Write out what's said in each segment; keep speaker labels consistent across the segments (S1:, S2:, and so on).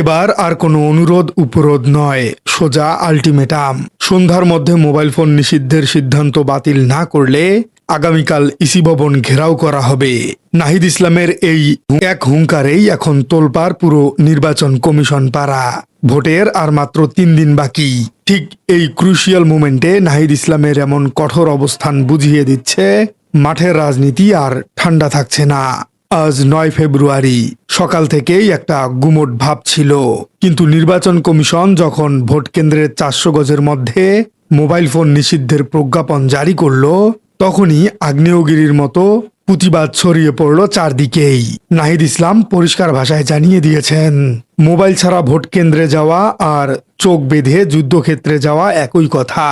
S1: এবার আর কোনো অনুরোধ উপরোধ নয়, সোজা আল্টিমেটাম। সন্ধ্যার মধ্যে মোবাইল ফোন নিষিদ্ধের সিদ্ধান্ত বাতিল না করলে আগামীকাল ইসি ভবন ঘেরাও করা হবে। নাহিদ ইসলামের এই এক হুঙ্কারেই এখন তোলপাড় পুরো নির্বাচন কমিশন পাড়া। ভোটের আর মাত্র 3 দিন বাকি। ঠিক এই ক্রুশিয়াল মোমেন্টে নাহিদ ইসলামের এমন কঠোর অবস্থান বুঝিয়ে দিচ্ছে মাঠের রাজনীতি আর ঠান্ডা থাকছে না। আজ 9 ফেব্রুয়ারি সকাল থেকেই একটা গুমোট ভাব ছিল, কিন্তু নির্বাচন কমিশন যখন ভোট কেন্দ্রের 400 গজের মধ্যে মোবাইল ফোন নিষিদ্ধের প্রজ্ঞাপন জারি করলো, তখনই আগ্নেয়গিরির মতো প্রতিবাদ ছড়িয়ে পড়ল চারদিকেই। নাহিদ ইসলাম পরিষ্কার ভাষায় জানিয়ে দিয়েছেন, মোবাইল ছাড়া ভোট কেন্দ্রে যাওয়া আর চোখ বেঁধে যুদ্ধক্ষেত্রে যাওয়া একই কথা।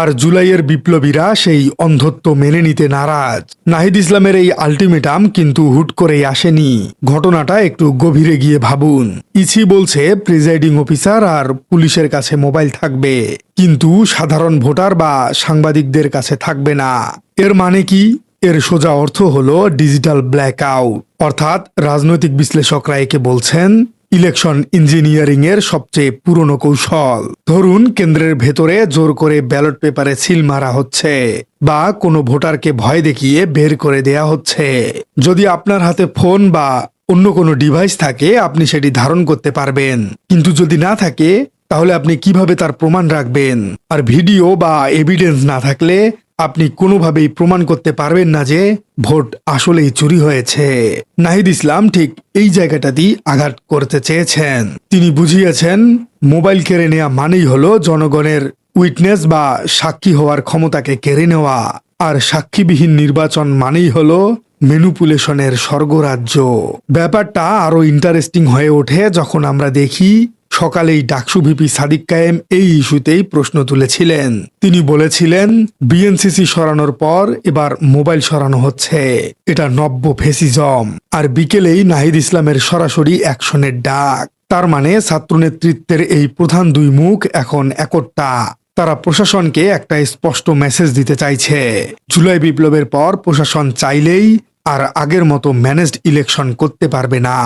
S1: আর জুলাইয়ের বিপ্লবীরা সেই অন্ধত্ব মেনে নিতে নারাজ। নাহিদ ইসলামের এই আল্টিমেটাম কিন্তু হুট করেই আসেনি। ঘটনাটা একটু গভীরে গিয়ে ভাবুন। ইসি বলছে প্রিজাইডিং অফিসার আর পুলিশের কাছে মোবাইল থাকবে, কিন্তু সাধারণ ভোটার বা সাংবাদিকদের কাছে থাকবে না। এর মানে কি? এর সোজা অর্থ হলো ডিজিটাল ব্ল্যাকআউট। অর্থাৎ রাজনৈতিক বিশ্লেষকরা একে বলছেন ইলেকশন ইঞ্জিনিয়ারিং এর সবচেয়ে পুরনো কৌশল। ধরুন কেন্দ্রের ভেতরে জোর করে ব্যালট পেপারে সিল মারা হচ্ছে, বা কোনো ভোটারকে ভয় দেখিয়ে বের করে দেয়া হচ্ছে। যদি আপনার হাতে ফোন বা অন্য কোনো ডিভাইস থাকে, আপনি সেটি ধারণ করতে পারবেন, কিন্তু যদি না থাকে তাহলে আপনি কিভাবে তার প্রমাণ রাখবেন? আর ভিডিও বা এভিডেন্স না থাকলে আপনি কোনোভাবেই প্রমাণ করতে পারবেন না যে ভোট আসলেই চুরি হয়েছে। নাহিদ ইসলাম ঠিক এই জায়গাটাতেই আঘাত করতে চেয়েছেন। তিনি বুঝিয়েছেন, মোবাইল কেড়ে নেওয়া মানেই হলো জনগণের উইটনেস বা সাক্ষী হওয়ার ক্ষমতাকে কেড়ে নেওয়া, আর সাক্ষীবিহীন নির্বাচন মানেই হলো ম্যানিপুলেশনের স্বর্গরাজ্য। ব্যাপারটা আরো ইন্টারেস্টিং হয়ে ওঠে যখন আমরা দেখি সকালেই ডাকসু ভিপি সাদিক কায়েম এই ইস্যুতেই প্রশ্ন তুলেছিলেন। তিনি বলেছিলেন, বিএনসিসি সরানোর পর এবার মোবাইল সরানো হচ্ছে, এটা নব্য ফেসিজম। আর বিকেলেই নাহিদ ইসলামের সরাসরি অ্যাকশনের ডাক। তার মানে ছাত্র নেতৃত্বের এই প্রধান দুই মুখ এখন একটা। তারা প্রশাসনকে একটা স্পষ্ট মেসেজ দিতে চাইছে, জুলাই বিপ্লবের পর প্রশাসন চাইলেই আর আগের মতো ম্যানেজড ইলেকশন করতে পারবে না।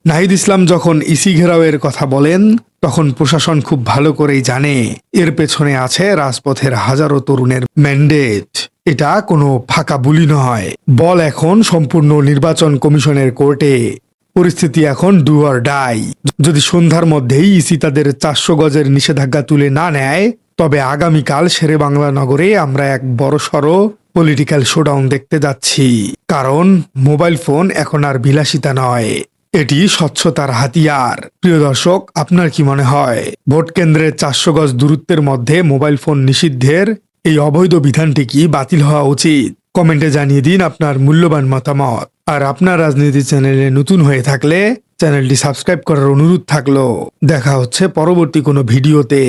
S1: নাহিদ ইসলাম যখন ইসি ঘেরাওয়ের কথা বলেন, তখন প্রশাসন খুব ভালো করেই জানে এর পেছনে আছে রাজপথের হাজারো তরুণের ম্যান্ডেট। এটা কোনো ফাঁকা বুলি নয়। বল এখন সম্পূর্ণ নির্বাচন কমিশনের কোর্টে। পরিস্থিতি এখন ডু অর ডাই। যদি সন্ধ্যার মধ্যেই ইসি তাদের 400 গজের নিষেধাজ্ঞা তুলে না নেয়, তবে আগামীকাল শেরে বাংলা নগরে আমরা এক বড়সড় পলিটিক্যাল শোডাউন দেখতে যাচ্ছি। কারণ মোবাইল ফোন এখন আর বিলাসিতা নয়, এটি স্বচ্ছতার হাতিয়ার। প্রিয় দর্শক, আপনার কি মনে হয় ভোট কেন্দ্রের 400 গজ দূরত্বের মধ্যে মোবাইল ফোন নিষিদ্ধের এই অবৈধ বিধানটি কি বাতিল হওয়া উচিত? কমেন্টে জানিয়ে দিন আপনার মূল্যবান মতামত। আর আপনার রাজনীতি চ্যানেলে নতুন হয়ে থাকলে চ্যানেলটি সাবস্ক্রাইব করার অনুরোধ থাকলো। দেখা হচ্ছে পরবর্তী কোনো ভিডিওতে।